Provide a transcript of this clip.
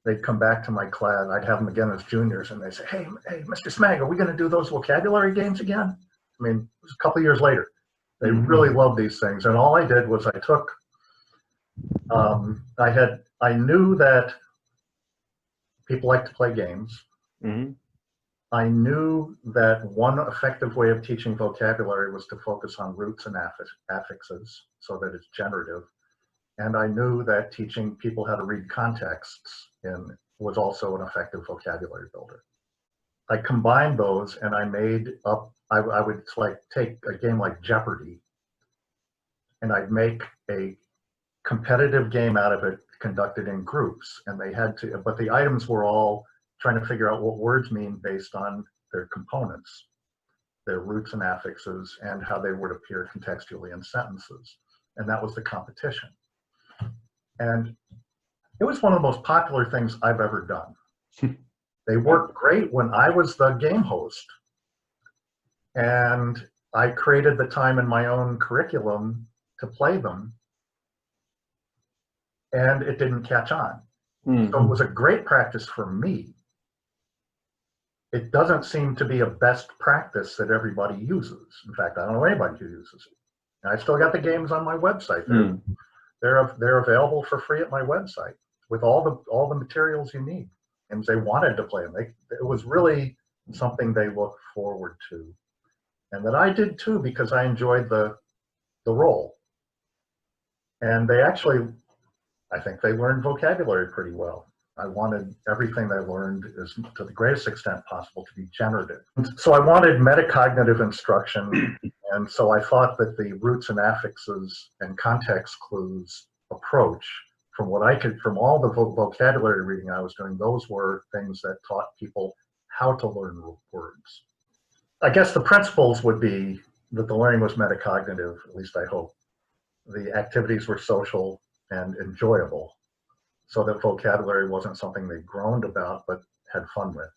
they'd come back to my class. I'd have them again as juniors, and they'd say, hey, Mr. Smag, are we going to do those vocabulary games again? I mean, it was a couple of years later. They really loved these things. And all I did was I took, I knew that people like to play games. I knew that one effective way of teaching vocabulary was to focus on roots and affixes so that it's generative. And I knew that teaching people how to read contexts was also an effective vocabulary builder. I combined those and I made up, I would like take a game like Jeopardy and I'd make a competitive game out of it conducted in groups. And they had to, but the items were all trying to figure out what words mean based on their components, their roots and affixes, and how they would appear contextually in sentences. And that was the competition. And it was one of the most popular things I've ever done. They worked great when I was the game host. And I created the time in my own curriculum to play them. And it didn't catch on. So it was a great practice for me. It doesn't seem to be a best practice that everybody uses. In fact, I don't know anybody who uses it. And I still got the games on my website. They're available for free at my website with all the materials you need. And they wanted to play them. It was really something they looked forward to, and that I did too because I enjoyed the role. And they actually, I think they learned vocabulary pretty well. I wanted everything they learned to the greatest extent possible to be generative. So I wanted metacognitive instruction, and so I thought that the roots and affixes and context clues approach, from all the vocabulary reading I was doing, those were things that taught people how to learn words. I guess the principles would be that the learning was metacognitive, at least I hope. The activities were social and enjoyable, so that vocabulary wasn't something they groaned about, but had fun with.